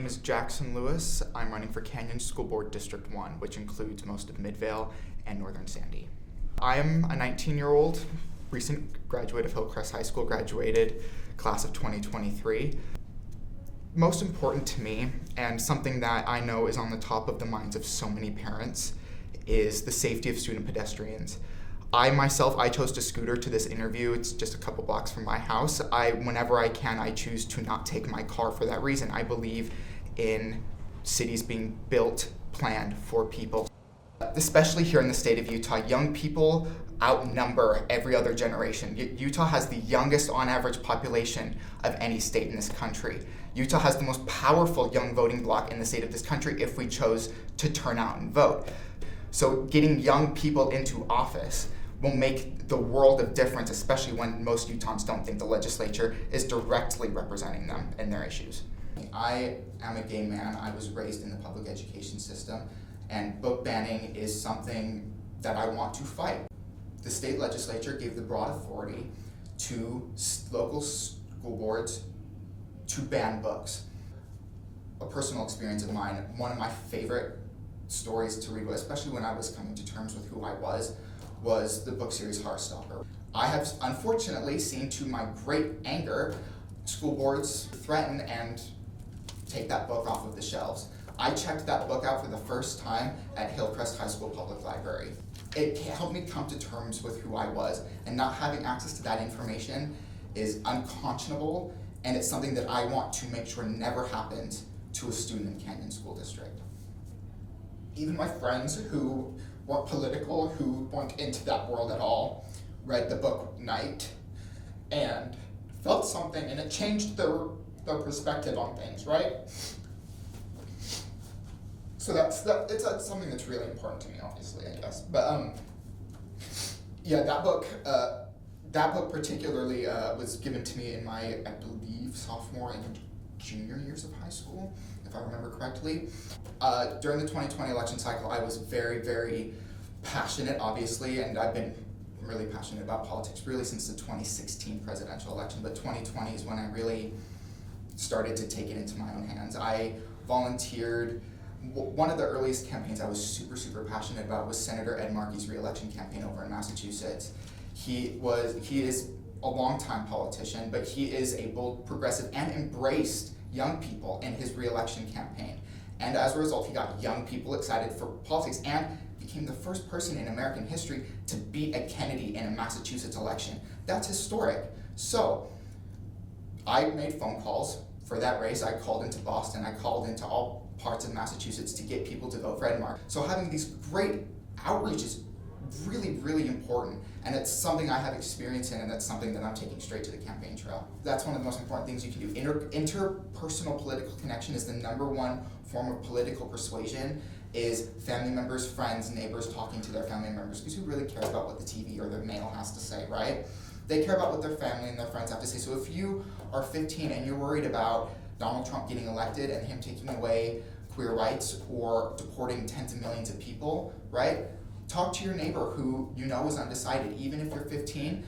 name is Jackson Lewis. I'm running for Canyon School Board District 1, which includes most of Midvale and Northern Sandy. I'm a 19-year-old, recent graduate of Hillcrest High School, graduated class of 2023. Most important to me, and something that I know is on the top of the minds of so many parents, is the safety of student pedestrians. I chose to scooter to this interview. It's just a couple blocks from my house. Whenever I can, I choose to not take my car for that reason. I believe in cities being built, planned for people. Especially here in the state of Utah, young people outnumber every other generation. Utah has the youngest on average population of any state in this country. Utah has the most powerful young voting bloc in the state of this country if we chose to turn out and vote. So getting young people into office will make the world of difference, especially when most Utahns don't think the legislature is directly representing them and their issues. I am a gay man. I was raised in the public education system, and book banning is something that I want to fight. The state legislature gave the broad authority to local school boards to ban books. A personal experience of mine, one of my favorite stories to read, especially when I was coming to terms with who I was the book series Heartstopper. I have unfortunately seen, to my great anger, school boards threaten and take that book off of the shelves. I checked that book out for the first time at Hillcrest High School Public Library. It helped me come to terms with who I was, and not having access to that information is unconscionable, and it's something that I want to make sure never happens to a student in Canyon School District. Even my friends who weren't political, who weren't into that world at all, read the book Night and felt something, and it changed their perspective on things, right? So that's something that's really important to me, obviously, I guess. But that book particularly was given to me in my, I believe, sophomore and junior years of high school, if I remember correctly. During the 2020 election cycle, I was very, very passionate, obviously, and I've been really passionate about politics really since the 2016 presidential election, but 2020 is when I really started to take it into my own hands. I volunteered. One of the earliest campaigns I was super, super passionate about was Senator Ed Markey's re-election campaign over in Massachusetts. He is a longtime politician, but he is a bold progressive and embraced young people in his re-election campaign. And as a result, he got young people excited for politics and became the first person in American history to beat a Kennedy in a Massachusetts election. That's historic. So I made phone calls for that race. I called into Boston. I called into all parts of Massachusetts to get people to vote for Ed Markey. So having these great outreach is really, really important, and it's something I have experience in, and that's something that I'm taking straight to the campaign trail. That's one of the most important things you can do. Interpersonal political connection is the number one form of political persuasion, is family members, friends, neighbors talking to their family members, because who really cares about what the TV or the mail has to say, right? They care about what their family and their friends have to say. So if you are 15 and you're worried about Donald Trump getting elected and him taking away queer rights or deporting tens of millions of people, right? Talk to your neighbor who you know is undecided. Even if you're 15,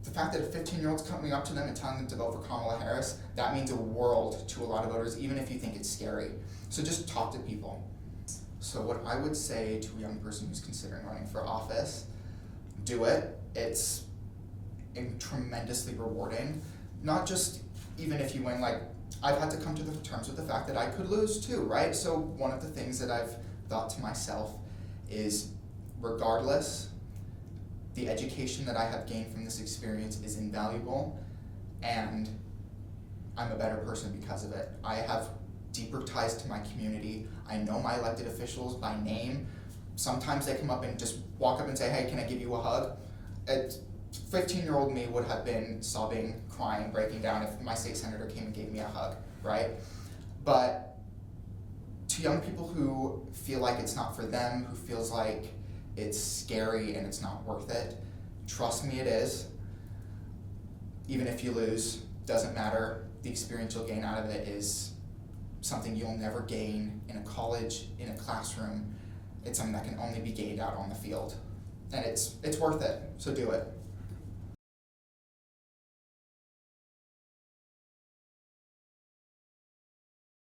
the fact that a 15-year-old's coming up to them and telling them to vote for Kamala Harris, that means a world to a lot of voters, even if you think it's scary. So just talk to people. So what I would say to a young person who's considering running for office, do it. It's tremendously rewarding. Not just even if you win, I've had to come to terms with the fact that I could lose too, right? So one of the things that I've thought to myself is, regardless, the education that I have gained from this experience is invaluable, and I'm a better person because of it. I have deeper ties to my community. I know my elected officials by name. Sometimes they come up and just walk up and say, hey, can I give you a hug? 15-year-old me would have been sobbing, crying, breaking down if my state senator came and gave me a hug, right? But to young people who feel like it's not for them, who feels like it's scary and it's not worth it, trust me, it is. Even if you lose, doesn't matter. The experience you'll gain out of it is something you'll never gain in a college, in a classroom. It's something that can only be gained out on the field. And it's worth it, so do it.